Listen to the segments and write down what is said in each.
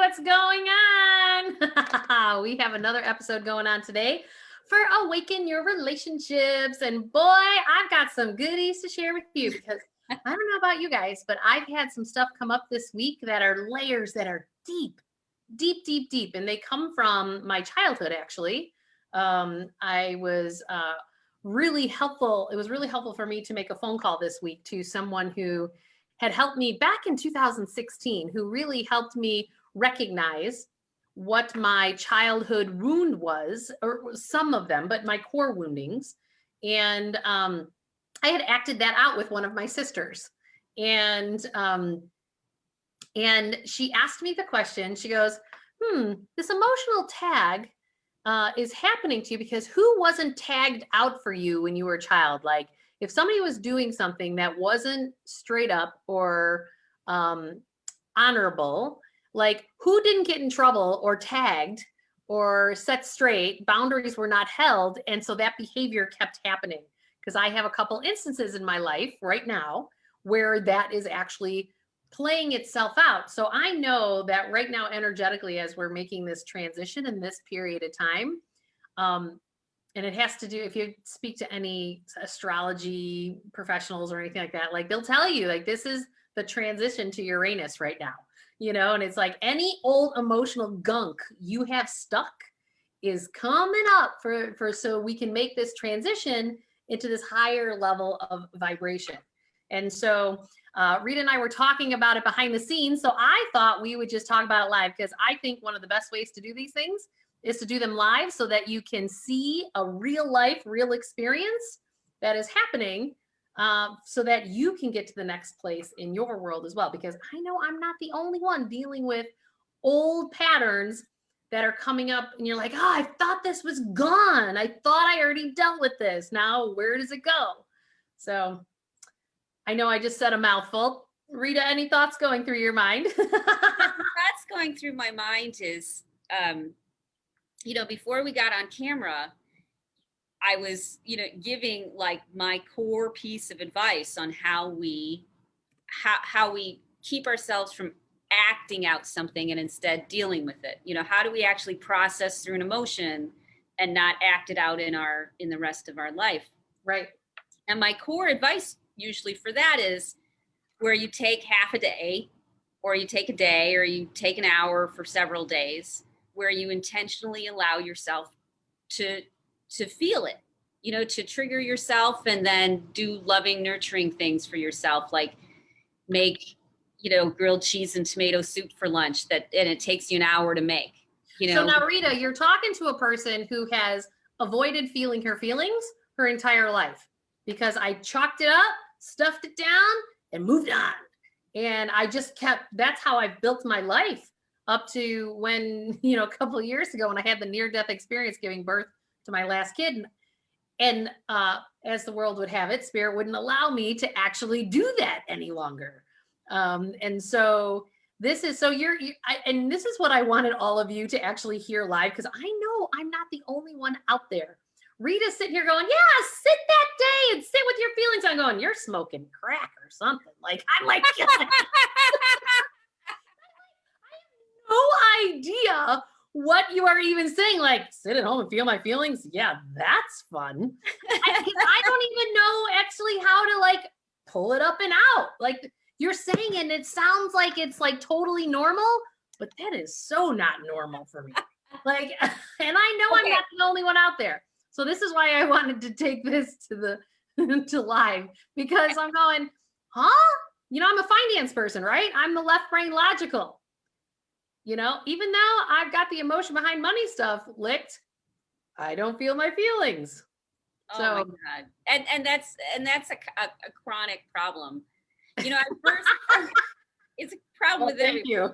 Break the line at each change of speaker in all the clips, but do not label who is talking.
what's going on? We have another episode going on today for Awaken Your Relationships. And boy, I've got some goodies to share with you because I don't know about you guys, but I've had some stuff come up this week that are layers that are deep. And they come from my childhood, actually. I was really helpful. It was really helpful for me to make a phone call this week to someone who had helped me back in 2016, who really helped me recognize what my childhood wound was, or some of them, but my core woundings. And I had acted that out with one of my sisters. And she asked me the question, she goes, this emotional tag is happening to you because who wasn't tagged out for you when you were a child? Like, if somebody was doing something that wasn't straight up or honorable, like who didn't get in trouble or tagged or set straight, boundaries were not held. And so that behavior kept happening. Because I have a couple instances in my life right now where that is actually playing itself out. So I know that right now, energetically, as we're making this transition in this period of time, and it has to do, if you speak to any astrology professionals or anything like that, like they'll tell you, like, this is the transition to Uranus right now, you know, and it's like any old emotional gunk you have stuck is coming up for so we can make this transition into this higher level of vibration. And so Rita and I were talking about it behind the scenes. So I thought we would just talk about it live because I think one of the best ways to do these things is to do them live so that you can see a real life, real experience that is happening so that you can get to the next place in your world as well. Because I know I'm not the only one dealing with old patterns that are coming up and you're like, oh, I thought this was gone. I thought I already dealt with this. Now, where does it go? So I know I just said a mouthful. Rita, any thoughts going through your mind?
What's going through my mind is, you know, before we got on camera, I was, you know, giving like my core piece of advice on how we keep ourselves from acting out something and instead dealing with it. You know, how do we actually process through an emotion and not act it out in the rest of our life?
Right.
And my core advice usually for that is where you take half a day, or you take a day, or you take an hour for several days, where you intentionally allow yourself to feel it, you know, to trigger yourself and then do loving, nurturing things for yourself, like make, you know, grilled cheese and tomato soup for lunch and it takes you an hour to make, you know.
So now, Rita, you're talking to a person who has avoided feeling her feelings her entire life because I chalked it up, stuffed it down, and moved on. And I just that's how I built my life up to when, you know, a couple of years ago when I had the near-death experience giving birth to my last kid. And as the world would have it, Spirit wouldn't allow me to actually do that any longer. And so this is, and this is what I wanted all of you to actually hear live, because I know I'm not the only one out there. Rita's sitting here going, yeah, sit that day and sit with your feelings. I'm going, you're smoking crack or something. Like, I'm like, I have no idea what you are even saying. Like, sit at home and feel my feelings. Yeah, that's fun. I don't even know actually how to like pull it up and out. Like you're saying, and it sounds like it's like totally normal, but that is so not normal for me. Like, and I know I'm not the only one out there. So this is why I wanted to take this to live, because I'm going, huh? You know, I'm a finance person, right? I'm the left brain logical. You know, even though I've got the emotion behind money stuff licked, I don't feel my feelings.
Oh my God. And that's a chronic problem. You know, at first it's a problem with
thank you.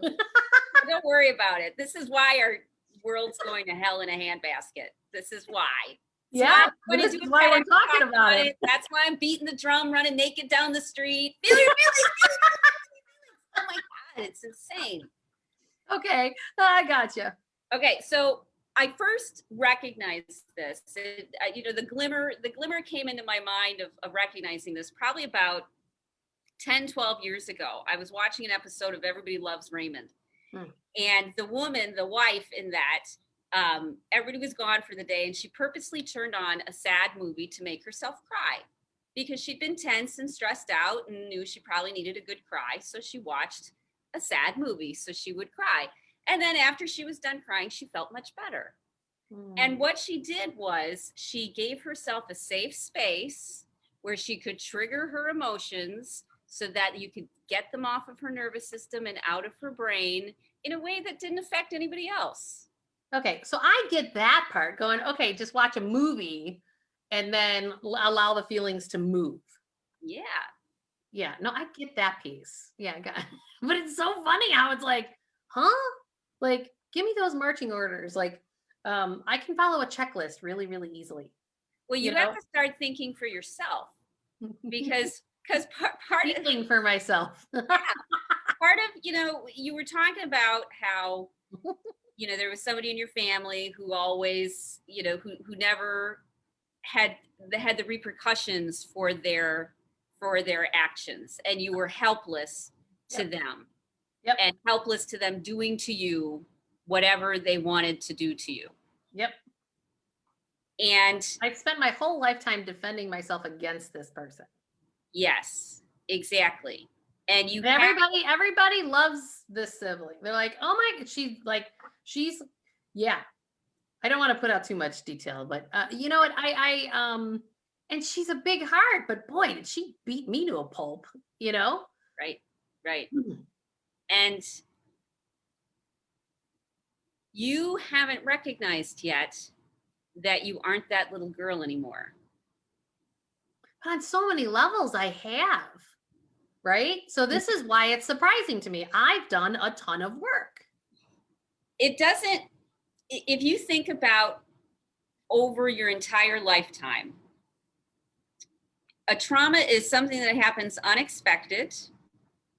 Don't worry about it. This is why our world's going to hell in a handbasket. This is why.
Yeah, this is why we're talking about it.
That's why I'm beating the drum, running naked down the street. Feel your feelings. Oh my God, it's insane.
Okay, I gotcha.
Okay, so I first recognized this. You know, the glimmer came into my mind of recognizing this probably about 10, 12 years ago. I was watching an episode of Everybody Loves Raymond.
Mm.
And the woman, the wife in that, everybody was gone for the day, and she purposely turned on a sad movie to make herself cry because she'd been tense and stressed out and knew she probably needed a good cry. So she watched a sad movie so she would cry. And then after she was done crying, she felt much better. And what she did was she gave herself a safe space where she could trigger her emotions so that you could get them off of her nervous system and out of her brain in a way that didn't affect anybody else.
Okay, so I get that part going, okay, just watch a movie and then allow the feelings to move.
Yeah.
Yeah, no, I get that piece. Yeah, I got but it's so funny how it's like, huh? Like, give me those marching orders. Like, I can follow a checklist really, really easily.
Well, you have to start thinking for yourself because part of
feeling for myself.
part of, you were talking about how, there was somebody in your family who always, who never had the repercussions for their actions, and you were helpless to
Yep.
them.
Yep.
And helpless to them doing to you whatever they wanted to do to you.
Yep.
And
I've spent my whole lifetime defending myself against this person.
yes, exactly. And
everybody loves this sibling. They're like, oh my, she's, yeah. I don't want to put out too much detail, but you know what? And she's a big heart, but boy, did she beat me to a pulp,
Right. And you haven't recognized yet that you aren't that little girl anymore.
On so many levels I have, right? So this is why it's surprising to me. I've done a ton of work.
It doesn't, if you think about over your entire lifetime, a trauma is something that happens unexpected,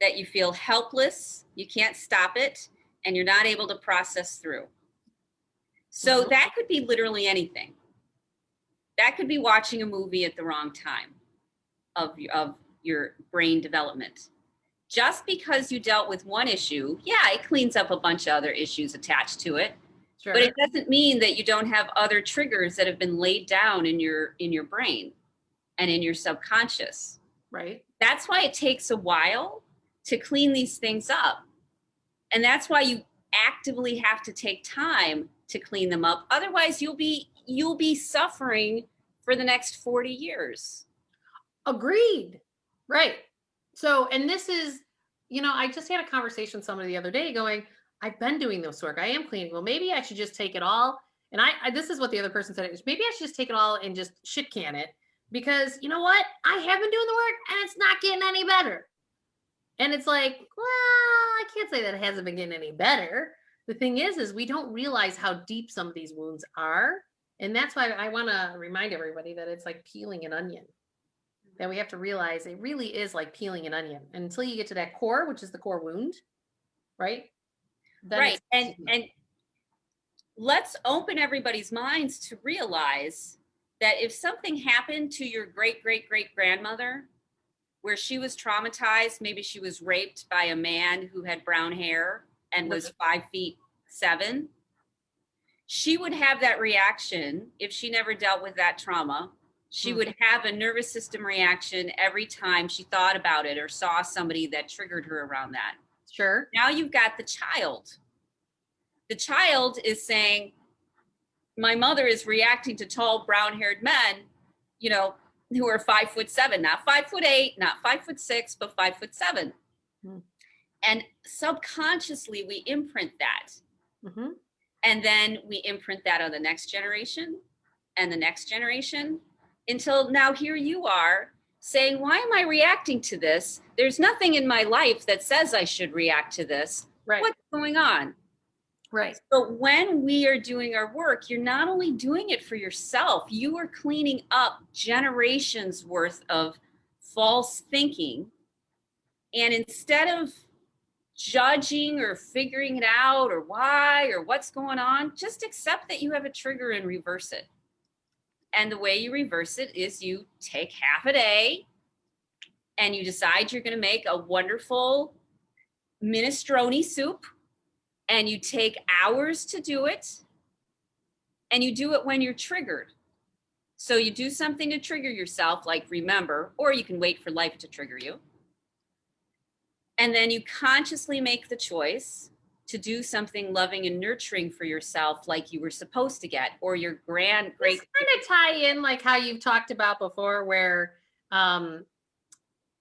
that you feel helpless, you can't stop it, and you're not able to process through. So that could be literally anything. That could be watching a movie at the wrong time of your brain development. Just because you dealt with one issue, yeah, it cleans up a bunch of other issues attached to it. Sure. But it doesn't mean that you don't have other triggers that have been laid down in your brain and in your subconscious.
Right.
That's why it takes a while to clean these things up. And that's why you actively have to take time to clean them up. Otherwise, you'll be suffering for the next 40 years.
Agreed. Right. So, and this is, I just had a conversation with somebody the other day going, I've been doing this work. I am cleaning. Well, maybe I should just take it all. And this is what the other person said. Maybe I should just take it all and just shit can it, because you know what? I have been doing the work and it's not getting any better. And it's like, well, I can't say that it hasn't been getting any better. The thing is we don't realize how deep some of these wounds are. And that's why I want to remind everybody that it's like peeling an onion. That we have to realize it really is like peeling an onion. And until you get to that core, which is the core wound, right?
Right. And let's open everybody's minds to realize that if something happened to your great-great-great-grandmother, where she was traumatized, maybe she was raped by a man who had brown hair and was 5'7", she would have that reaction if she never dealt with that trauma. She would have a nervous system reaction every time she thought about it or saw somebody that triggered her around that.
Sure.
Now you've got the child. The child is saying, my mother is reacting to tall brown-haired men, who are 5'7", not 5'8", not 5'6", but 5'7". And subconsciously we imprint that. And then we imprint that on the next generation and the next generation, until now here you are saying, why am I reacting to this? There's nothing in my life that says I should react to this.
Right.
What's going on?
Right.
So when we are doing our work, you're not only doing it for yourself, you are cleaning up generations worth of false thinking. And instead of judging or figuring it out or why or what's going on, just accept that you have a trigger and reverse it. And the way you reverse it is you take half a day and you decide you're going to make a wonderful minestrone soup and you take hours to do it, and you do it when you're triggered. So you do something to trigger yourself, like remember, or you can wait for life to trigger you. And then you consciously make the choice to do something loving and nurturing for yourself, like you were supposed to get, or your great.
This kind of tie in like how you've talked about before, where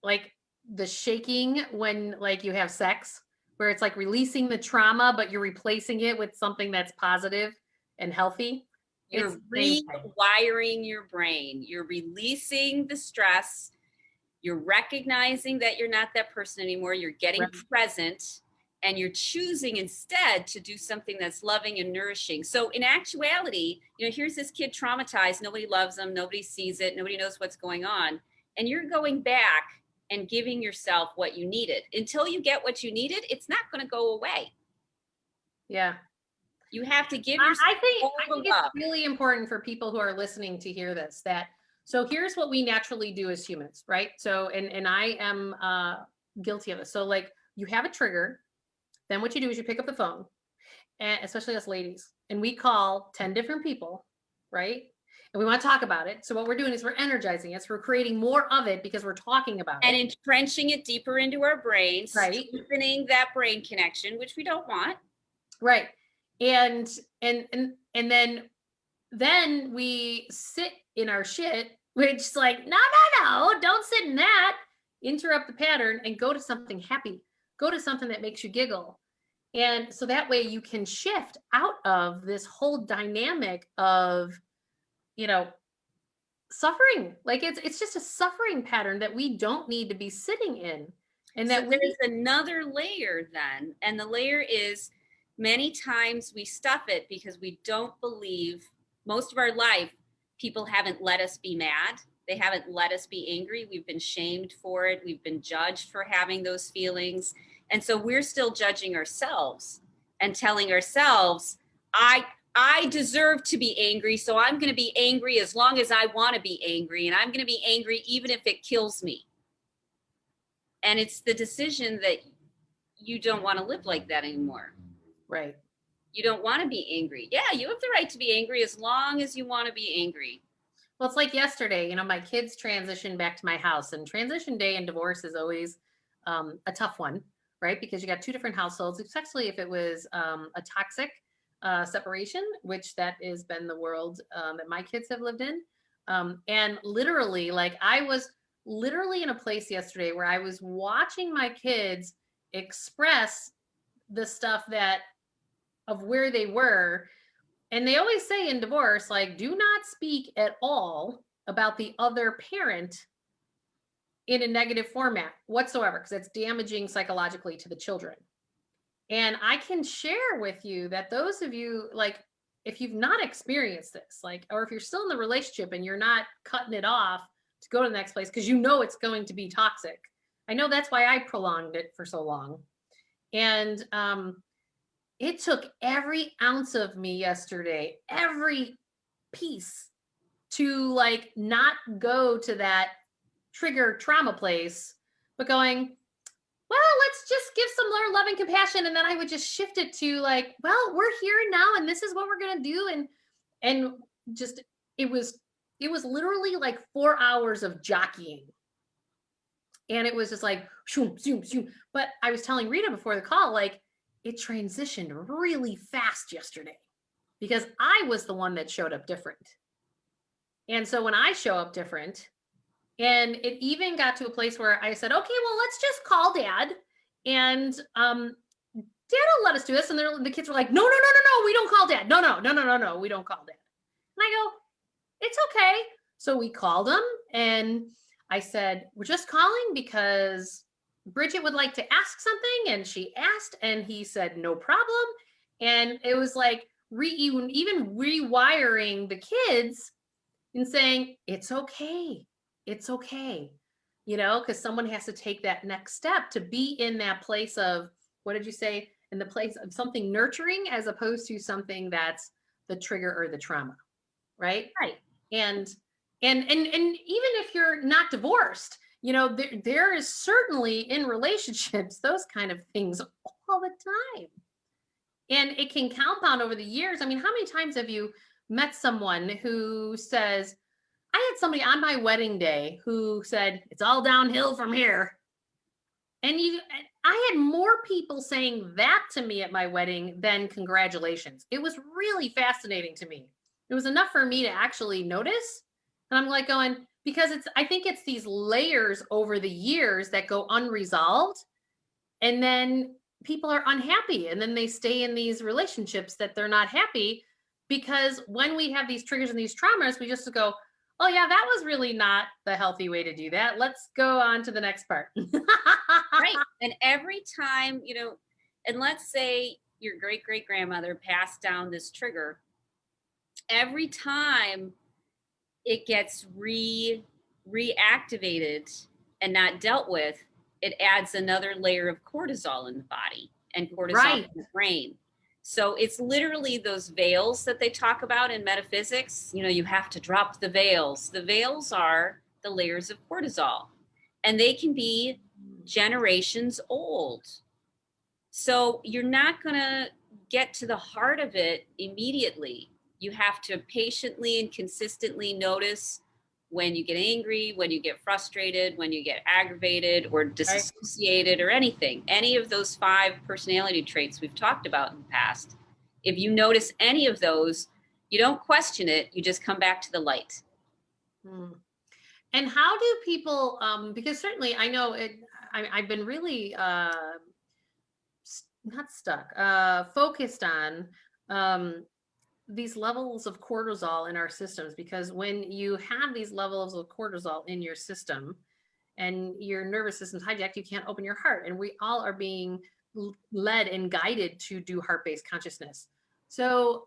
like the shaking when like you have sex, where it's like releasing the trauma, but you're replacing it with something that's positive and healthy.
You're rewiring your brain. You're releasing the stress. You're recognizing that you're not that person anymore. You're getting present, and you're choosing instead to do something that's loving and nourishing. So in actuality, you know, here's this kid traumatized. Nobody loves them. Nobody sees it. Nobody knows what's going on. And you're going back and giving yourself what you needed. Until you get what you needed, it's not going to go away.
Yeah.
You have to give yourself
I think it's really important for people who are listening to hear this, that so here's what we naturally do as humans, right? So, and I am guilty of this. So like you have a trigger, then what you do is you pick up the phone, and especially us ladies, and we call 10 different people, right? And we want to talk about it. So what we're doing is we're energizing it. So we're creating more of it because we're talking about
it. And entrenching it deeper into our brains, right? Strengthening that brain connection, which we don't want.
Right. And then we sit in our shit, which is like, no, don't sit in that. Interrupt the pattern and go to something happy. Go to something that makes you giggle. And so that way you can shift out of this whole dynamic of, you know, suffering. Like it's just a suffering pattern that we don't need to be sitting in. And that
there's another layer then. And the layer is, many times we stuff it because we don't believe, most of our life, people haven't let us be mad. They haven't let us be angry. We've been shamed for it. We've been judged for having those feelings. And so we're still judging ourselves and telling ourselves, I deserve to be angry, so I'm going to be angry as long as I want to be angry. And I'm going to be angry even if it kills me. And it's the decision that you don't want to live like that anymore.
Right.
You don't want to be angry. Yeah, you have the right to be angry as long as you want to be angry.
Well, it's like yesterday, you know, my kids transitioned back to my house, and transition day and divorce is always a tough one, right? Because you got two different households, especially if it was a toxic separation, which that has been the world that my kids have lived in. And literally, like I was literally in a place yesterday where I was watching my kids express the stuff that of where they were. And they always say in divorce, like, do not speak at all about the other parent in a negative format whatsoever, because it's damaging psychologically to the children. And I can share with you that those of you, like, if you've not experienced this, like, or if you're still in the relationship and you're not cutting it off to go to the next place because you know it's going to be toxic. I know that's why I prolonged it for so long. And it took every ounce of me yesterday, every piece, to like not go to that trigger trauma place, but going, well, let's just give some love and compassion. And then I would just shift it to like, well, we're here now and this is what we're going to do. And just, it was literally like 4 hours of jockeying. And it was just like, shoom, shoom, shoom. But I was telling Rita before the call, like, it transitioned really fast yesterday because I was the one that showed up different. And so when I show up different, and it even got to a place where I said, okay, well, let's just call dad. And dad will let us do this. And the kids were like, no, we don't call dad. No, we don't call dad. And I go, it's okay. So we called him and I said, we're just calling because Bridget would like to ask something, and she asked, and he said, no problem. And it was like even rewiring the kids and saying, it's okay. It's okay. You know, because someone has to take that next step to be in that place of, what did you say? In the place of something nurturing as opposed to something that's the trigger or the trauma. Right.
Right.
And even if you're not divorced, you know, there is certainly in relationships, those kind of things all the time. And it can compound over the years. I mean, how many times have you met someone who says, I had somebody on my wedding day who said, it's all downhill from here. And I had more people saying that to me at my wedding than congratulations. It was really fascinating to me. It was enough for me to actually notice. And I'm like going, because I think it's these layers over the years that go unresolved. And then people are unhappy. And then they stay in these relationships that they're not happy, because when we have these triggers and these traumas, we just go, oh yeah, that was really not the healthy way to do that. Let's go on to the next part.
Right. And every time, and let's say your great great grandmother passed down this trigger, every time it gets reactivated and not dealt with, it adds another layer of cortisol in the body and cortisol in the brain. So it's literally those veils that they talk about in metaphysics. You have to drop the veils. The veils are the layers of cortisol, and they can be generations old. So you're not going to get to the heart of it immediately. You have to patiently and consistently notice when you get angry, when you get frustrated, when you get aggravated or disassociated or anything. Any of those 5 personality traits we've talked about in the past. If you notice any of those, you don't question it, you just come back to the light.
And how do people, because certainly I know I've been really not stuck, focused on these levels of cortisol in our systems, because when you have these levels of cortisol in your system and your nervous system's hijacked, you can't open your heart. And we all are being led and guided to do heart-based consciousness. So,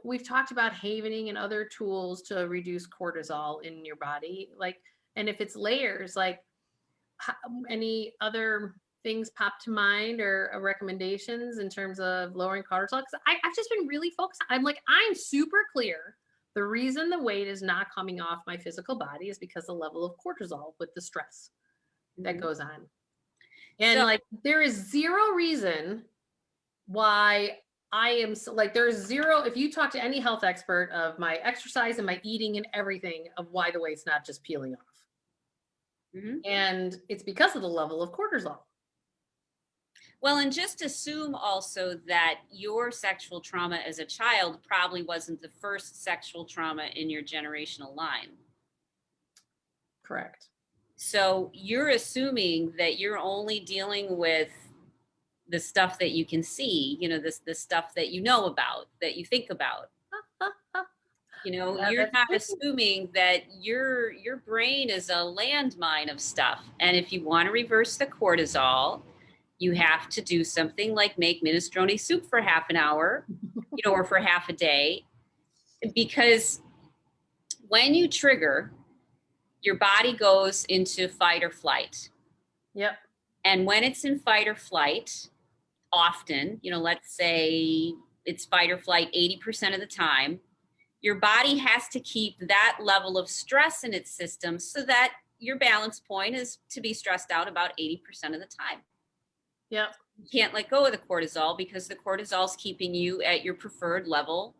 we've talked about havening and other tools to reduce cortisol in your body. And if it's layers, any other things pop to mind or recommendations in terms of lowering cortisol? Because I've just been really focused. I'm super clear. The reason the weight is not coming off my physical body is because the level of cortisol with the stress that goes on. And there is zero reason why I am there's zero, if you talk to any health expert of my exercise and my eating and everything, of why the weight's not just peeling off. And it's because of the level of cortisol.
Well, and just assume also that your sexual trauma as a child probably wasn't the first sexual trauma in your generational line.
Correct.
So you're assuming that you're only dealing with the stuff that you can see, the stuff that you know about, that you think about. You're not assuming that your brain is a landmine of stuff. And if you want to reverse the cortisol, you have to do something like make minestrone soup for half an hour, or for half a day. Because when you trigger, your body goes into fight or flight.
Yep.
And when it's in fight or flight, often, let's say it's fight or flight 80% of the time, your body has to keep that level of stress in its system so that your balance point is to be stressed out about 80% of the time.
Yep.
You can't let go of the cortisol because the cortisol is keeping you at your preferred level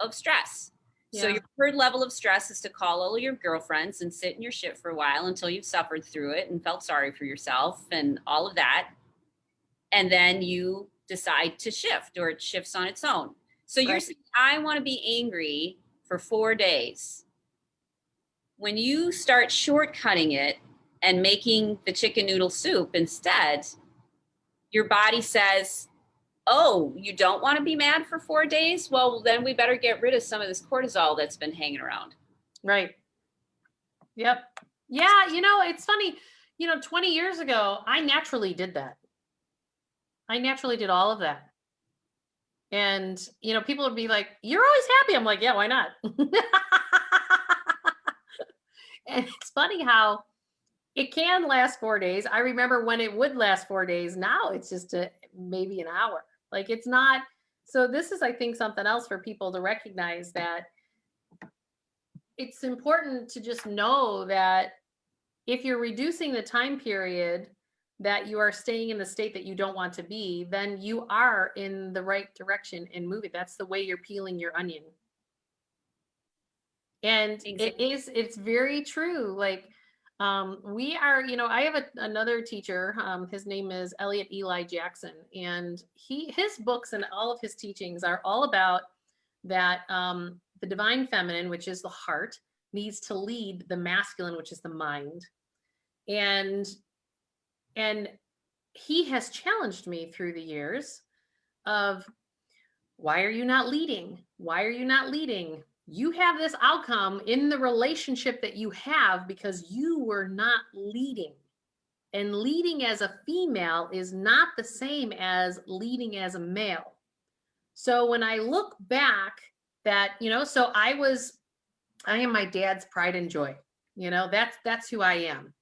of stress. Yeah. So your preferred level of stress is to call all of your girlfriends and sit in your shit for a while until you've suffered through it and felt sorry for yourself and all of that. And then you decide to shift, or it shifts on its own. So you're saying, I want to be angry for 4 days. When you start shortcutting it and making the chicken noodle soup instead, your body says, oh, you don't want to be mad for 4 days? Well, then we better get rid of some of this cortisol that's been hanging around.
Right. Yep. Yeah. It's funny, 20 years ago, I naturally did that. I naturally did all of that. And, people would be like, you're always happy. I'm like, yeah, why not? And it's funny how it can last 4 days. I remember when it would last 4 days. Now it's just maybe an hour. It's not. So this is, I think, something else for people to recognize, that it's important to just know that if you're reducing the time period that you are staying in the state that you don't want to be, then you are in the right direction and moving. That's the way you're peeling your onion. And
Exactly.
it's very true. Like, we are, I have another teacher, his name is Elliot Eli Jackson, and his books and all of his teachings are all about that, the divine feminine, which is the heart, needs to lead the masculine, which is the mind. And he has challenged me through the years of, why are you not leading? Why are you not leading? You have this outcome in the relationship that you have because you were not leading. And leading as a female is not the same as leading as a male. So when I look back, that, so I am my dad's pride and joy. That's who I am.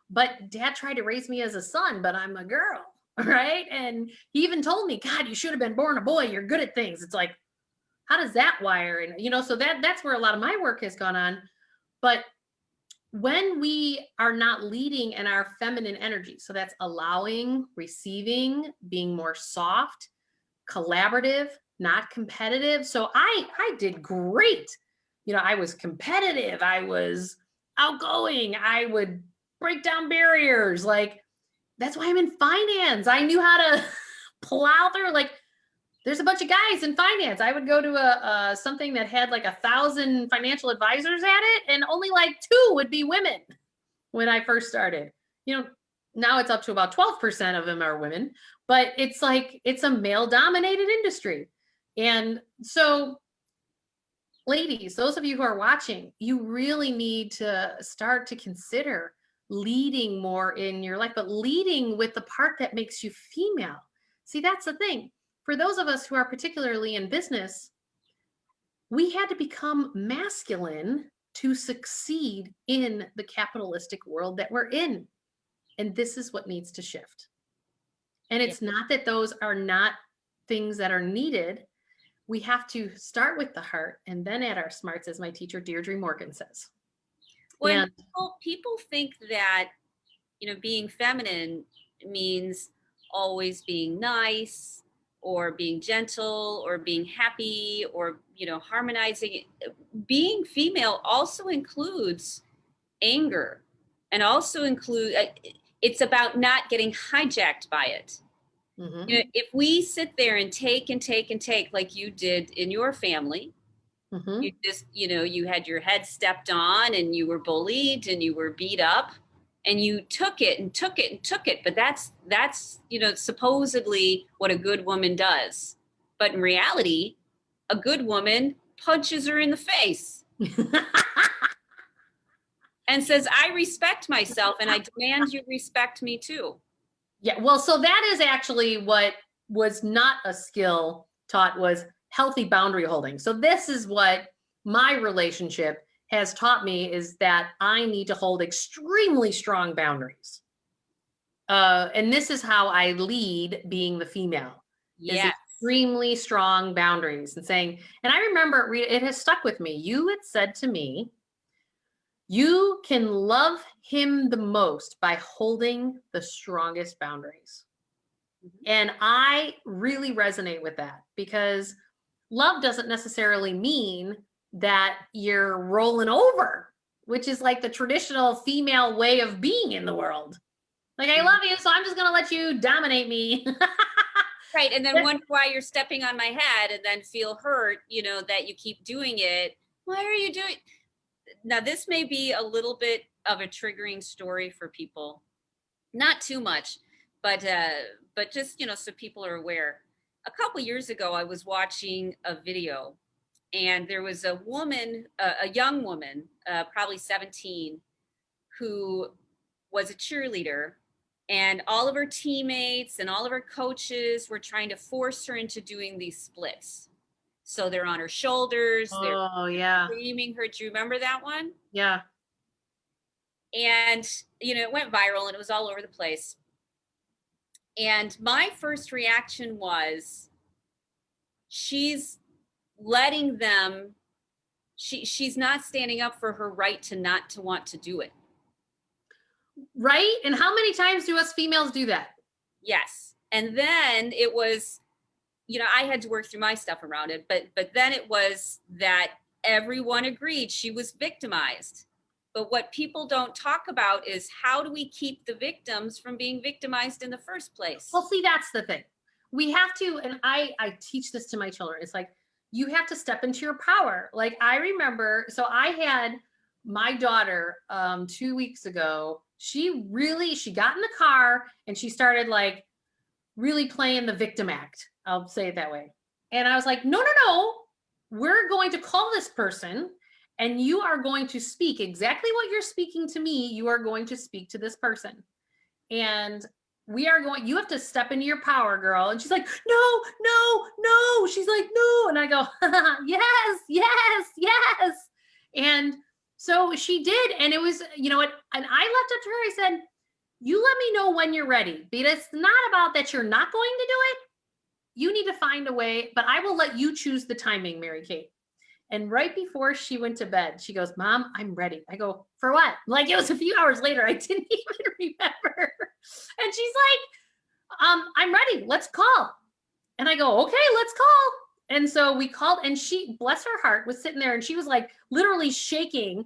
But dad tried to raise me as a son, but I'm a girl, right? And he even told me, God, you should have been born a boy. You're good at things. It's like, how does that wire? And so that's where a lot of my work has gone on. But when we are not leading in our feminine energy, so that's allowing, receiving, being more soft, collaborative, not competitive. So I did great. I was competitive. I was outgoing. I would break down barriers. Like, that's why I'm in finance. I knew how to plow through. Like, there's a bunch of guys in finance. I would go to a something that had like 1,000 financial advisors at it, and only like 2 would be women when I first started. Now it's up to about 12% of them are women, but it's like, it's a male dominated industry. And so, ladies, those of you who are watching, you really need to start to consider leading more in your life, but leading with the part that makes you female. See, that's the thing. For those of us who are particularly in business, we had to become masculine to succeed in the capitalistic world that we're in. And this is what needs to shift. And it's not that those are not things that are needed. We have to start with the heart and then add our smarts, as my teacher Deirdre Morgan says.
When
And
people think that, being feminine means always being nice or being gentle or being happy or, harmonizing. Being female also includes anger, and also it's about not getting hijacked by it.
mhm,
If we sit there and take and take and take, like you did in your family,
mhm.
you just, you had your head stepped on and you were bullied and you were beat up, and you took it and took it and took it. But that's, supposedly what a good woman does. But in reality, a good woman punches her in the face and says, I respect myself and I demand you respect me too.
Yeah, well, so that is actually what was not a skill taught, was healthy boundary holding. So this is what my relationship has taught me, is that I need to hold extremely strong boundaries. And this is how I lead being the female, is
Yes.
extremely strong boundaries and saying, and I remember it has stuck with me. You had said to me, you can love him the most by holding the strongest boundaries. And I really resonate with that, because love doesn't necessarily mean that you're rolling over, which is like the traditional female way of being in the world. Like, I love you, so I'm just going to let you dominate me.
Right. And then wonder why you're stepping on my head, and then feel hurt, that you keep doing it. Why are you doing? Now, this may be a little bit of a triggering story for people. Not too much, but just, so people are aware. A couple years ago, I was watching a video, and there was a woman, a young woman, probably 17, who was a cheerleader, and all of her teammates and all of her coaches were trying to force her into doing these splits. So they're on her shoulders, they're
Oh, yeah.
screaming her. Do you remember that one?
Yeah.
And, it went viral and it was all over the place. And my first reaction was, she's letting them, she's not standing up for her right to not to want to do it.
Right? And how many times do us females do that?
Yes. And then it was, I had to work through my stuff around it, but then it was that everyone agreed she was victimized. But what people don't talk about is, how do we keep the victims from being victimized in the first place?
Well, see, that's the thing. We have to, and I teach this to my children. It's like, you have to step into your power. Like, I remember, so I had my daughter 2 weeks ago. She got in the car and she started like really playing the victim act. I'll say it that way. And I was like, no, no, no. We're going to call this person and you are going to speak exactly what you're speaking to me. You are going to speak to this person. And you have to step into your power, girl. And she's like, no, no, no. She's like, no. And I go, yes, yes, yes. And so she did. And it was, and I left it to her. I said, you let me know when you're ready. Because it's not about that you're not going to do it. You need to find a way, but I will let you choose the timing, Mary Kate. And right before she went to bed, she goes, Mom, I'm ready. I go, for what? Like, it was a few hours later. I didn't even remember. And she's like, I'm ready. Let's call. And I go, okay, let's call. And so we called, and she, bless her heart, was sitting there and she was like literally shaking.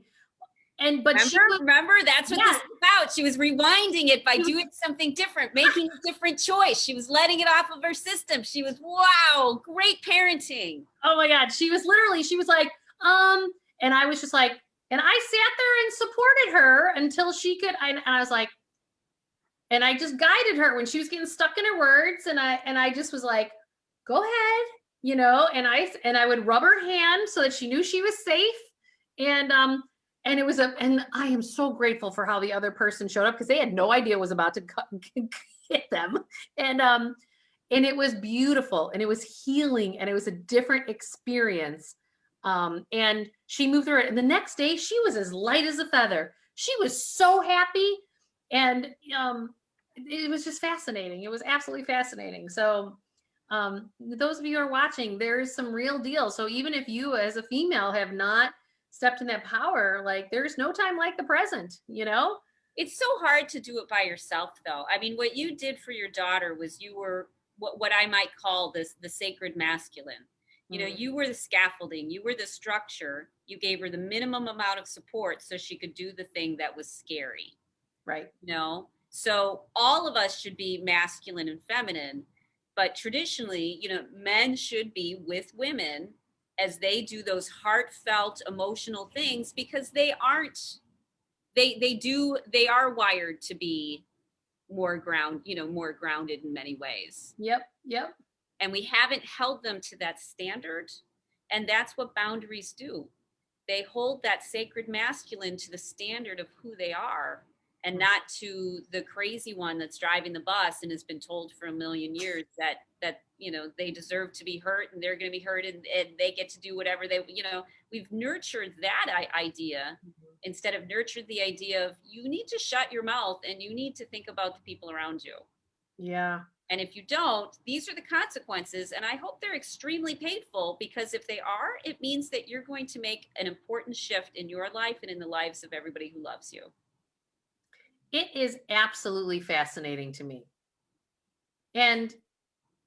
Remember, that's what this is about. She was rewinding it by doing something different, making a different choice. She was letting it off of her system. She was, wow, great parenting.
Oh my God. She was like, and I was just like, and I sat there and supported her until she could, and I was like, and I just guided her when she was getting stuck in her words. And I just was like, go ahead, and I would rub her hand so that she knew she was safe. And it was and I am so grateful for how the other person showed up, because they had no idea it was about to hit them. And it was beautiful and it was healing and it was a different experience. And she moved through it. And the next day she was as light as a feather. She was so happy. And it was just fascinating. It was absolutely fascinating. So those of you who are watching, there's some real deal. So even if you as a female have not stepped in that power, like, there's no time like the present,
It's so hard to do it by yourself, though. I mean, what you did for your daughter was, you were what I might call the sacred masculine. You were the scaffolding, you were the structure. You gave her the minimum amount of support so she could do the thing that was scary.
Right.
So all of us should be masculine and feminine, but traditionally, men should be with women as they do those heartfelt emotional things, because they are wired to be more grounded in many ways.
Yep.
And we haven't held them to that standard. And that's what boundaries do. They hold that sacred masculine to the standard of who they are, and not to the crazy one that's driving the bus and has been told for a million years that they deserve to be hurt and they're going to be hurt, and they get to do whatever we've nurtured that idea instead of nurtured the idea of, you need to shut your mouth and you need to think about the people around you.
Yeah.
And if you don't, these are the consequences. And I hope they're extremely painful, because if they are, it means that you're going to make an important shift in your life and in the lives of everybody who loves you.
It is absolutely fascinating to me. And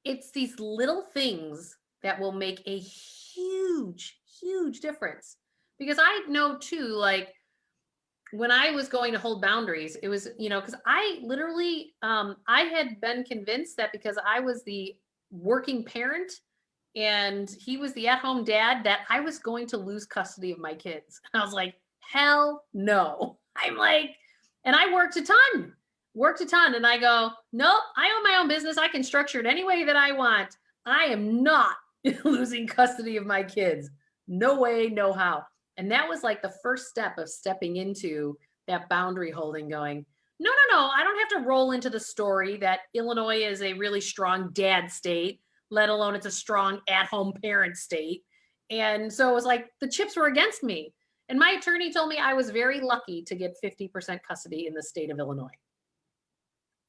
it's these little things that will make a huge, huge difference. Because I know too, like, when I was going to hold boundaries, it was, because I literally, I had been convinced that because I was the working parent and he was the at-home dad, that I was going to lose custody of my kids. I was like, hell no. I'm like, and I worked a ton. And I go, nope, I own my own business. I can structure it any way that I want. I am not losing custody of my kids. No way, no how. And that was like the first step of stepping into that boundary holding, going, no, I don't have to roll into the story that Illinois is a really strong dad state, let alone it's a strong at-home parent state. And so it was like the chips were against me. And my attorney told me I was very lucky to get 50% custody in the state of Illinois.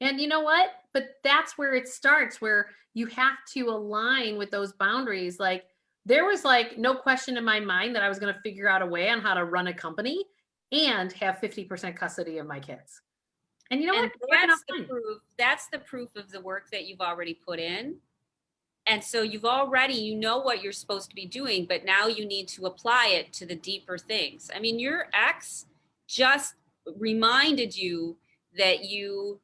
And you know what? But that's where it starts, where you have to align with those boundaries. Like, there was like no question in my mind that I was going to figure out a way on how to run a company and have 50% custody of my kids. And you know
And
what? It's working out fine.
that's the proof of the work that you've already put in. And so you've already, you know what you're supposed to be doing, but now you need to apply it to the deeper things. I mean, your ex just reminded you that you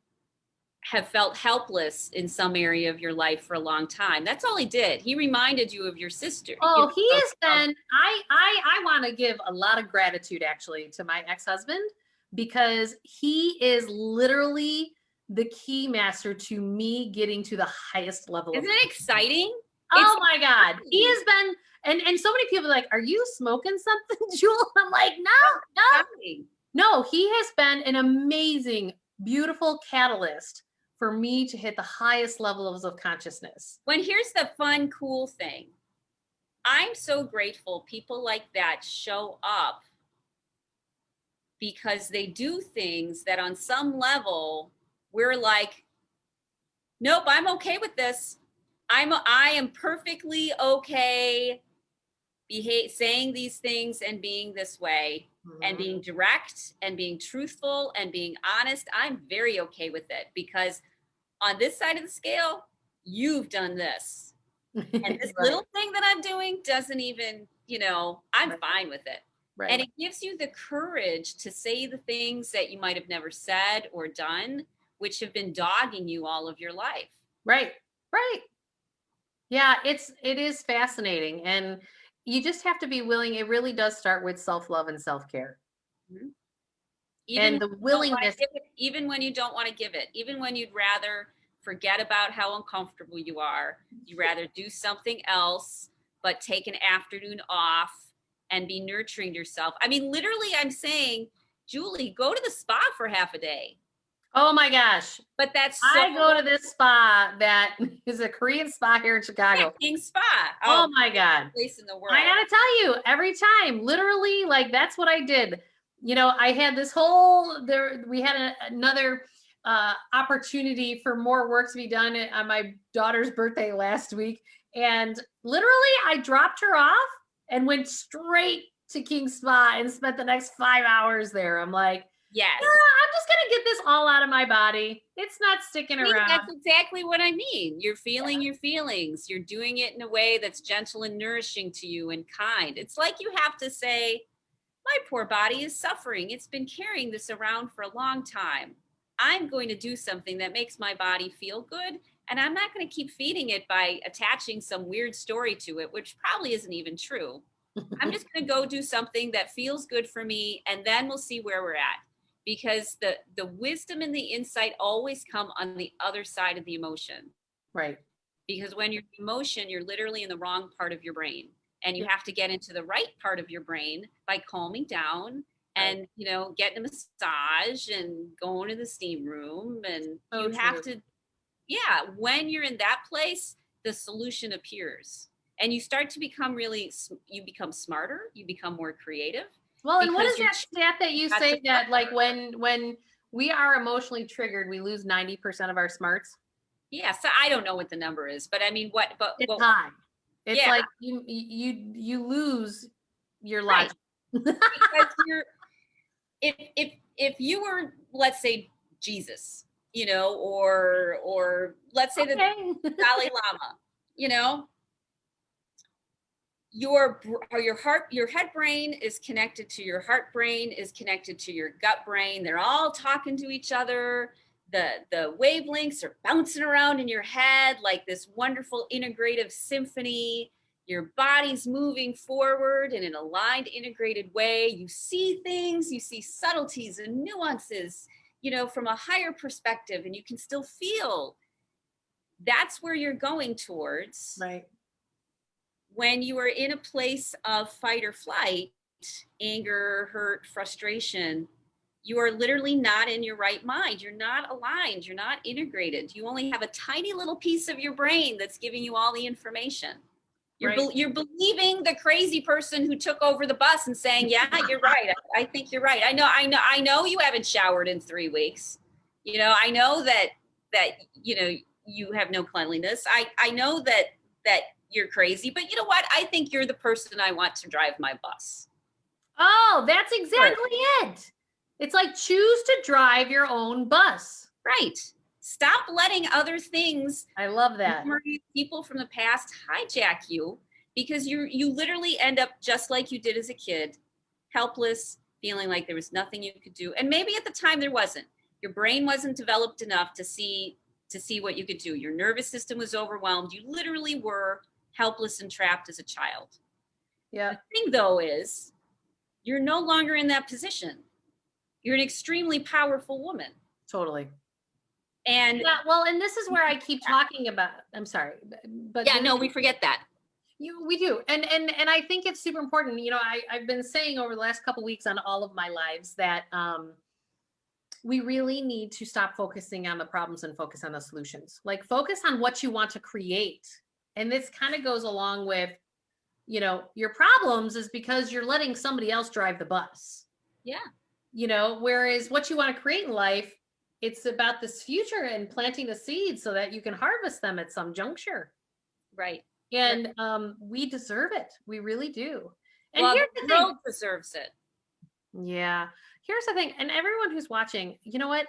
have felt helpless in some area of your life for a long time. That's all he did. He reminded you of your sister.
Oh, he has been, I want to give a lot of gratitude actually to my ex-husband, because he is literally the key master to me getting to the highest level of.
Isn't it exciting?
Oh my God. He has been, and so many people are like, are you smoking something, Jewel? I'm like, no, he has been an amazing, beautiful catalyst for me to hit the highest levels of consciousness.
When here's the fun, cool thing. I'm so grateful people like that show up because they do things that on some level we're like, nope, I'm okay with this. I am perfectly okay saying these things and being this way, and being direct and being truthful and being honest. I'm very okay with it because on this side of the scale, you've done this. And this
Right.
little thing that I'm doing doesn't even, I'm
Right.
fine with it.
Right.
And it gives you the courage to say the things that you might have never said or done, which have been dogging you all of your life.
Right. Right. Yeah, it is fascinating. And you just have to be willing. It really does start with self-love and self-care.
Mm-hmm.
And the willingness.
Even when you don't want to give it, even when you'd rather forget about how uncomfortable you are, you'd rather do something else, but take an afternoon off and be nurturing yourself. I mean, literally, I'm saying, Julie, go to the spa for half a day.
Oh my gosh.
But that's
I go to this spa that is a Korean spa here in Chicago.
Yeah, King Spa.
Oh my God.
Place in the world.
I gotta tell you, every time, literally, like that's what I did. I had this whole we had another opportunity for more work to be done on my daughter's birthday last week. And literally I dropped her off and went straight to King Spa and spent the next 5 hours there. I'm like,
yes,
I'm just going to get this all out of my body. It's not sticking around.
That's exactly what I mean. You're feeling your feelings. You're doing it in a way that's gentle and nourishing to you and kind. It's like you have to say, my poor body is suffering. It's been carrying this around for a long time. I'm going to do something that makes my body feel good. And I'm not going to keep feeding it by attaching some weird story to it, which probably isn't even true. I'm just going to go do something that feels good for me. And then we'll see where we're at. Because the wisdom and the insight always come on the other side of the emotion.
Right.
Because when you're emotion, you're literally in the wrong part of your brain. And you have to get into the right part of your brain by calming down and, getting a massage and going to the steam room. And you have to, when you're in that place, the solution appears. And you start to become you become smarter, you become more creative.
Well, and what is that stat that you say that like when we are emotionally triggered, we lose 90% of our smarts?
Yeah, so I don't know what the number is, but I mean,
it's high. It's like you lose your logic.
Because if you were, let's say, Jesus, or let's say the Dalai Lama, your head brain is connected to your heart brain, is connected to your gut brain. They're all talking to each other. The wavelengths are bouncing around in your head like this wonderful integrative symphony. Your body's moving forward in an aligned, integrated way. You see things, you see subtleties and nuances, from a higher perspective, and you can still feel. That's where you're going towards.
Right.
When you are in a place of fight or flight, anger, hurt, frustration, you are literally not in your right mind. You're not aligned. You're not integrated. You only have a tiny little piece of your brain that's giving you all the information. You're believing the crazy person who took over the bus and saying, yeah, you're right. I think you're right. I know you haven't showered in 3 weeks. I know that you have no cleanliness. I know that you're crazy, but you know what? I think you're the person I want to drive my bus.
Oh, that's exactly it. It's like choose to drive your own bus.
Right. Stop letting other things,
I love that.
memories, people from the past hijack you, because you literally end up just like you did as a kid, helpless, feeling like there was nothing you could do. And maybe at the time there wasn't. Your brain wasn't developed enough to see what you could do. Your nervous system was overwhelmed. You literally were helpless and trapped as a child.
Yeah,
The thing though is you're no longer in that position. You're an extremely powerful woman.
totally.
And
Yeah, well, and this is where I keep talking about, I'm sorry, but
yeah, no, we forget that.
we do. And I think it's super important. You know, I've been saying over the last couple weeks on all of my lives that we really need to stop focusing on the problems and focus on the solutions. Like focus on what you want to create. And this kind of goes along with, you know, your problems is because you're letting somebody else drive the bus.
Yeah.
You know, whereas what you want to create in life, it's about this future and planting the seeds so that you can harvest them at some juncture.
Right.
And we deserve it. We really do. And
Well,
here's
the
the thing.
world deserves it.
Yeah. Here's the thing. And everyone who's watching, you know what?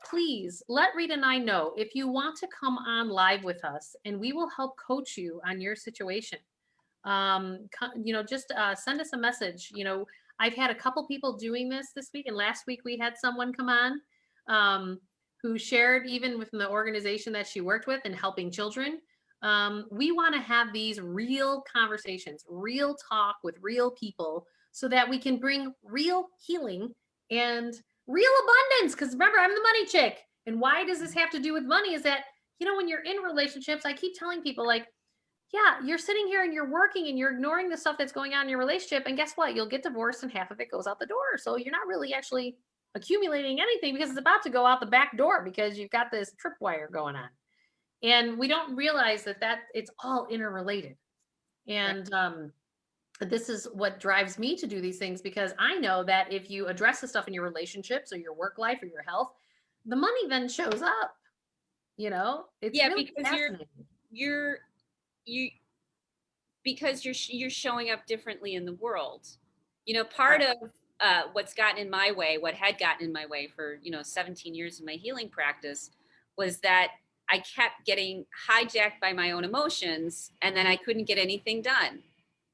Please let Rita and I know if you want to come on live with us and we will help coach you on your situation. You know, just send us a message. You know, I've had a couple people doing this week, and last week we had someone come on who shared even within the organization that she worked with and helping children. We want to have these real conversations, real talk with real people so that we can bring real healing and real abundance. Because remember, I'm the money chick. And why does this have to do with money? Is that, you know, when you're in relationships, I keep telling people, like, yeah, you're sitting here and you're working and you're ignoring the stuff that's going on in your relationship. And guess what? You'll get divorced and half of it goes out the door. So you're not really actually accumulating anything because it's about to go out the back door because you've got this tripwire going on. And we don't realize that it's all interrelated. And this is what drives me to do these things, because I know that if you address the stuff in your relationships or your work life or your health, the money then shows up. You know, it's really
because you're showing up differently in the world. You know, part of what had gotten in my way for 17 years in my healing practice was that I kept getting hijacked by my own emotions, and then I couldn't get anything done.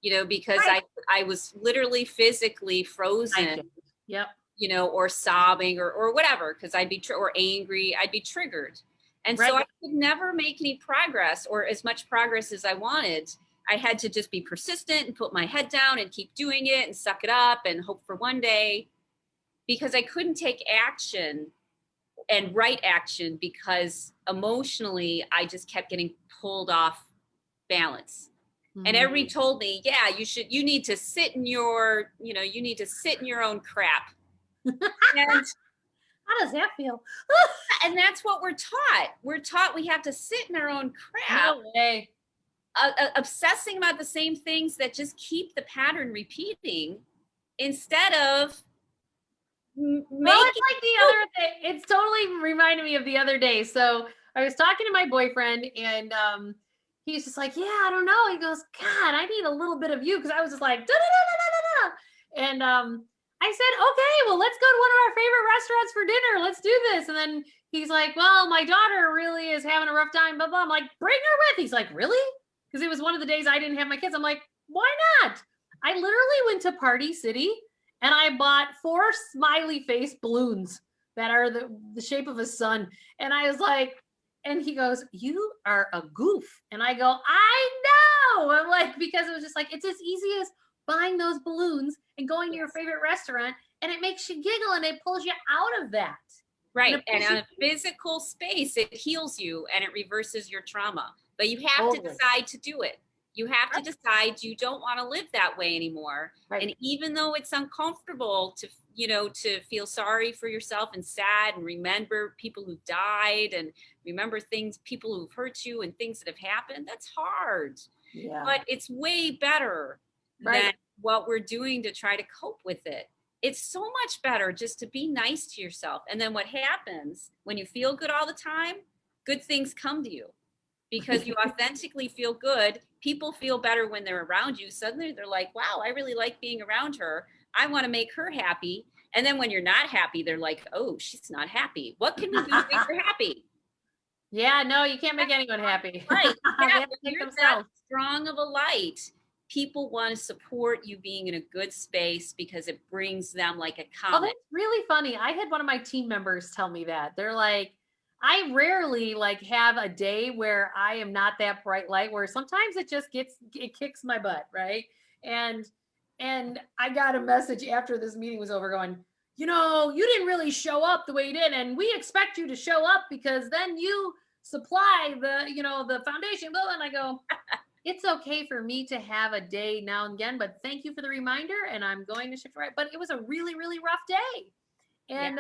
You know, because I was literally physically frozen.
Yep.
You know, or sobbing or whatever, because I'd be or angry, I'd be triggered. And so I could never make any progress or as much progress as I wanted. I had to just be persistent and put my head down and keep doing it and suck it up and hope for one day, because I couldn't take action and right action because emotionally I just kept getting pulled off balance. Mm-hmm. And everybody told me, yeah, you need to sit in your own crap. And
how does that feel?
And that's what we're taught. We're taught we have to sit in our own crap.
No way.
Obsessing about the same things that just keep the pattern repeating instead of
well, it's like the other day. It's totally reminded me of the other day. So I was talking to my boyfriend, and he's just like, yeah, I don't know. He goes, God, I need a little bit of you. Because I was just like, da-da-da-da-da-da. And I said, okay, well, let's go to one of our favorite restaurants for dinner. Let's do this. And then he's like, well, my daughter really is having a rough time, blah, blah. I'm like, bring her with. He's like, really? Because it was one of the days I didn't have my kids. I'm like, why not? I literally went to Party City and I bought 4 smiley face balloons that are the shape of a sun. And I was like, and he goes, you are a goof. And I go, I know. I'm like, because it was just like, it's as easy as buying those balloons and going to your favorite restaurant, and it makes you giggle and it pulls you out of that.
Right. And on a physical space, it heals you and it reverses your trauma. But you have to decide to do it. You have to decide you don't want to live that way anymore. Right. And even though it's uncomfortable to feel sorry for yourself and sad and remember people who died and remember people who've hurt you and things that have happened, that's hard. Yeah. But it's way better than what we're doing to try to cope with it. It's so much better just to be nice to yourself. And then what happens when you feel good all the time, good things come to you because you authentically feel good. People feel better when they're around you. Suddenly they're like, wow, I really like being around her. I want to make her happy. And then when you're not happy, they're like, oh, she's not happy. What can we do to make her happy?
Yeah, no, you can't make anyone happy.
Right.
They
Yeah,
have to
when
take
you're that
themselves.
strong of a light, people want to support you being in a good space because it brings them like a
Oh,
comet.
that's really funny. I had one of my team members tell me that. They're like, I rarely like have a day where I am not that bright light, where sometimes it kicks my butt, right? And I got a message after this meeting was over going, you didn't really show up the way you did, and we expect you to show up because then you supply the foundation. And I go, it's okay for me to have a day now and again, but thank you for the reminder. And I'm going to shift right. But it was a really, really rough day. And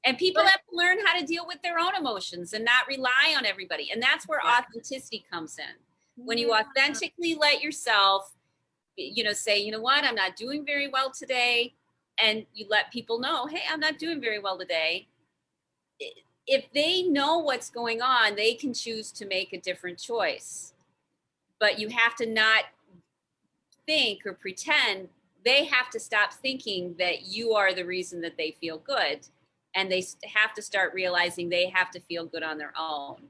And people
but
have to learn how to deal with their own emotions and not rely on everybody. And that's where authenticity comes in. When you authentically let yourself, say, you know what, I'm not doing very well today. And you let people know, hey, I'm not doing very well today. If they know what's going on, they can choose to make a different choice. But you have to not think or pretend. They have to stop thinking that you are the reason that they feel good. And they have to start realizing they have to feel good on their own.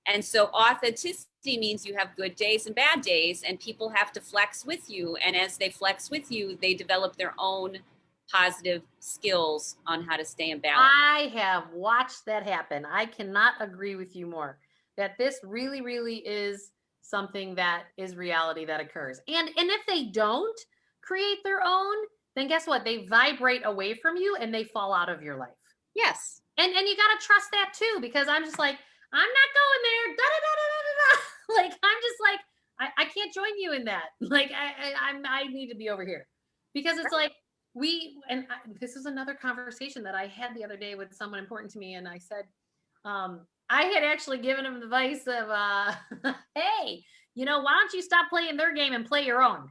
And so authenticity means you have good days and bad days, and people have to flex with you. And as they flex with you, they develop their own positive skills on how to stay in balance.
I have watched that happen. I cannot agree with you more. That this really, really is something that is reality that occurs. And if they don't create their own, then guess what? They vibrate away from you and they fall out of your life.
Yes.
And you got to trust that too, because I'm just like, I'm not going there. Da, da, da, da, da, da. Like, I'm just like, I can't join you in that. Like, I need to be over here, because it's like this is another conversation that I had the other day with someone important to me. And I said, I had actually given him the advice of, hey, why don't you stop playing their game and play your own?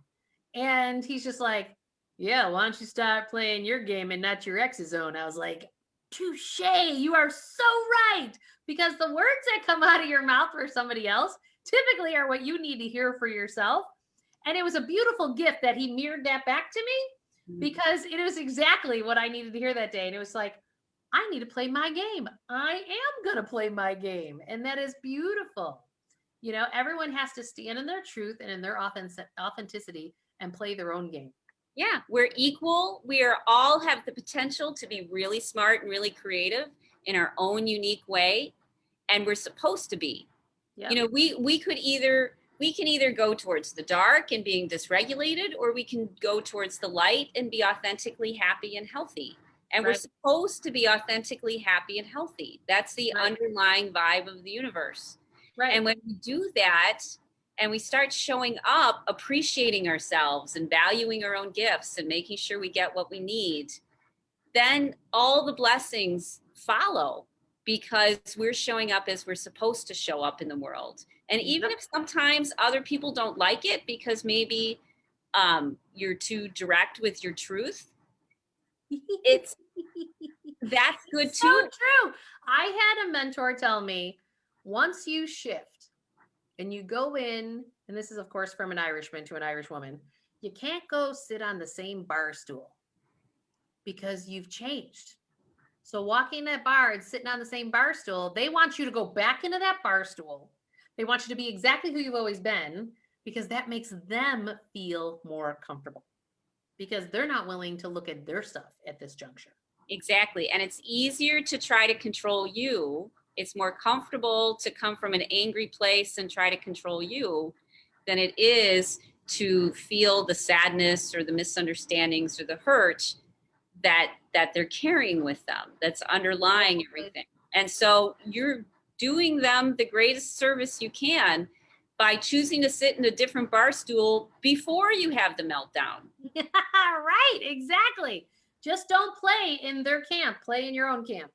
And he's just like, yeah, why don't you start playing your game and not your ex's own? I was like, touche, you are so right. Because the words that come out of your mouth for somebody else typically are what you need to hear for yourself. And it was a beautiful gift that he mirrored that back to me, because it was exactly what I needed to hear that day. And it was like, I need to play my game. I am going to play my game. And that is beautiful. Everyone has to stand in their truth and in their authenticity and play their own game.
Yeah, we're equal. We are all have the potential to be really smart and really creative in our own unique way. And we're supposed to be. Yep. We can either go towards the dark and being dysregulated, or we can go towards the light and be authentically happy and healthy. And we're supposed to be authentically happy and healthy. That's the underlying vibe of the universe. Right. And when we do that, and we start showing up, appreciating ourselves and valuing our own gifts and making sure we get what we need, then all the blessings follow, because we're showing up as we're supposed to show up in the world. And even if sometimes other people don't like it because maybe you're too direct with your truth, that's good too.
So true. I had a mentor tell me, once you shift and you go in, and this is of course from an Irishman to an Irish woman, you can't go sit on the same bar stool because you've changed. So walking that bar and sitting on the same bar stool, they want you to go back into that bar stool. They want you to be exactly who you've always been, because that makes them feel more comfortable, because they're not willing to look at their stuff at this juncture.
Exactly. And it's easier to try to control you. It's more comfortable to come from an angry place and try to control you than it is to feel the sadness or the misunderstandings or the hurt that they're carrying with them, that's underlying everything. And so you're doing them the greatest service you can by choosing to sit in a different bar stool before you have the meltdown.
Right, exactly. Just don't play in their camp, play in your own camp.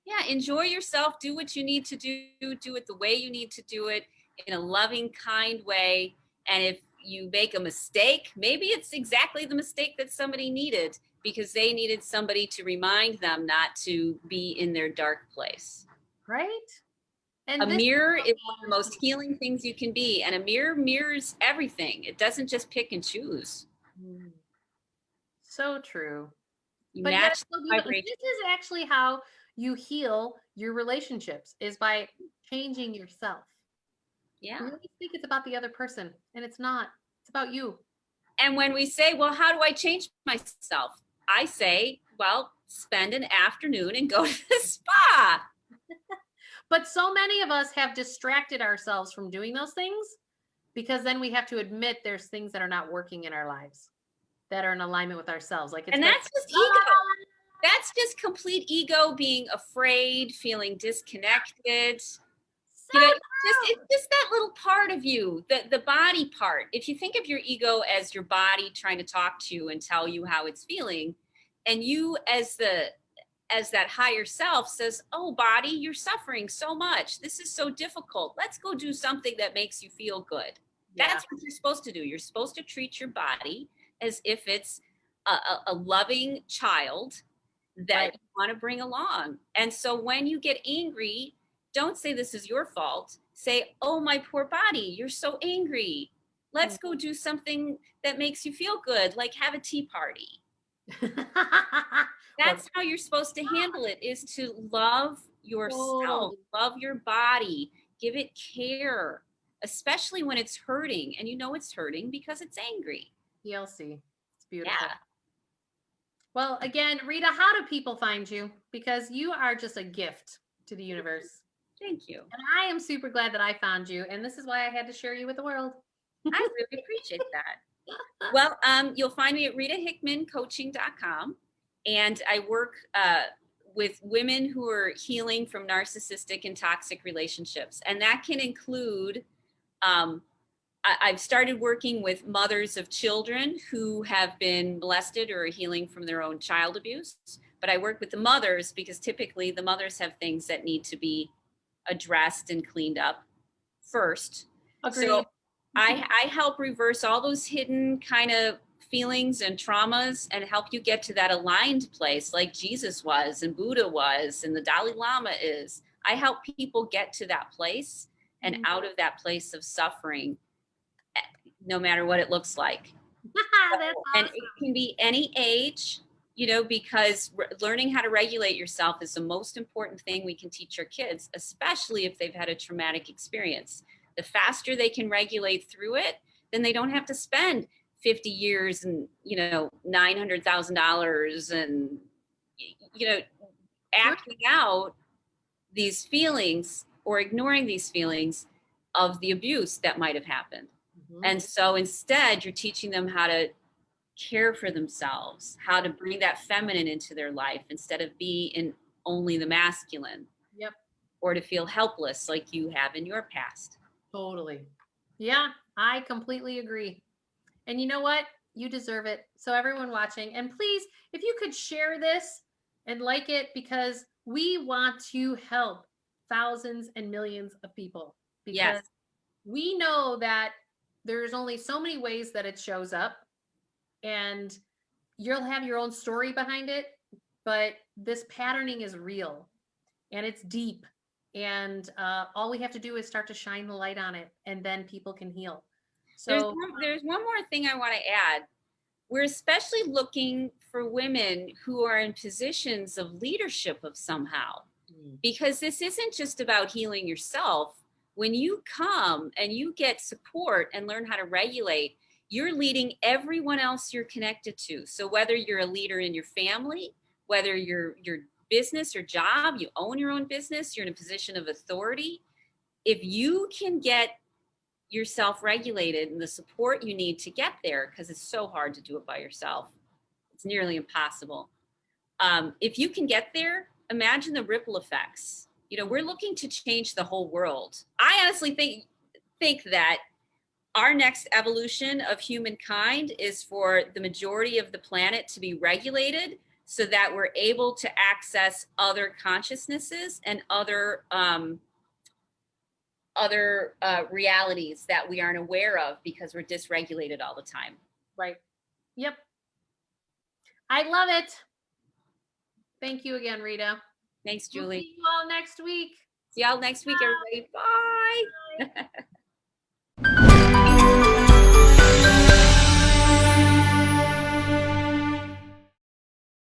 Yeah, enjoy yourself, do what you need to do it the way you need to do it, in a loving, kind way. And if you make a mistake, maybe it's exactly the mistake that somebody needed, because they needed somebody to remind them not to be in their dark place.
Right? And
a mirror is one of the most healing things you can be. And a mirror mirrors everything. It doesn't just pick and choose.
So true.
You
But yet
match
it's so
the
beautiful.
vibration.
This is actually how you heal your relationships, is by changing yourself.
Yeah.
We always think it's about the other person, and it's not. It's about you.
And when we say, well, how do I change myself? I say, well, spend an afternoon and go to the spa.
But so many of us have distracted ourselves from doing those things, because then we have to admit there's things that are not working in our lives that are in alignment with ourselves. Like, it's
And
better.
that's just ego. That's just complete ego, being afraid, feeling disconnected.
So
You know, it's just that little part of you, the body part. If you think of your ego as your body trying to talk to you and tell you how it's feeling, and you as that higher self says, oh, body, you're suffering so much. This is so difficult. Let's go do something that makes you feel good.
yeah,
That's what you're supposed to do. You're supposed to treat your body as if it's a loving child that
right.
you want to bring along. And so when you get angry, don't say this is your fault. Say, oh, my poor body, you're so angry. Let's go do something that makes you feel good, like have a tea party. That's how you're supposed to handle it, is to love yourself,
Totally.
love your body, give it care, especially when it's hurting. And you know it's hurting because it's angry.
TLC. It's beautiful.
Yeah.
Well, again, Rita, how do people find you? Because you are just a gift to the universe.
Thank you.
And I am super glad that I found you. And this is why I had to share you with the world.
I really appreciate that. Well, you'll find me at ritahickmancoaching.com. And I work with women who are healing from narcissistic and toxic relationships. And that can include, I've started working with mothers of children who have been molested or are healing from their own child abuse. But I work with the mothers because typically the mothers have things that need to be addressed and cleaned up first.
Agreed.
So I help reverse all those hidden kind of feelings and traumas and help you get to that aligned place like Jesus was and Buddha was and the Dalai Lama is. I help people get to that place and out of that place of suffering, no matter what it looks like.
That's
And
awesome.
it can be any age, because learning how to regulate yourself is the most important thing we can teach our kids, especially if they've had a traumatic experience. The faster they can regulate through it, then they don't have to spend 50 years and, $900,000 and, acting out these feelings or ignoring these feelings of the abuse that might have happened. And so instead, you're teaching them how to care for themselves, how to bring that feminine into their life instead of be in only the masculine.
Yep.
Or to feel helpless like you have in your past.
Totally. Yeah, I completely agree. And you know what? You deserve it. So everyone watching, and please, if you could share this and like it, because we want to help thousands and millions of people. Because
Yes.
we know that there's only so many ways that it shows up, and you'll have your own story behind it, but this patterning is real and it's deep. And all we have to do is start to shine the light on it, and then people can heal. So
There's one more thing I want to add. We're especially looking for women who are in positions of leadership of somehow, because this isn't just about healing yourself. When you come and you get support and learn how to regulate, you're leading everyone else you're connected to. So whether you're a leader in your family, whether your business or job, you own your own business, you're in a position of authority. If you can get yourself regulated and the support you need to get there, because it's so hard to do it by yourself, it's nearly impossible. If you can get there, imagine the ripple effects. We're looking to change the whole world. I honestly think that our next evolution of humankind is for the majority of the planet to be regulated so that we're able to access other consciousnesses and other realities that we aren't aware of because we're dysregulated all the time.
right. Yep. I love it. Thank you again, Rita.
Thanks,
We'll
Julie.
see you all next week.
See y'all next week, everybody. Bye.
Bye.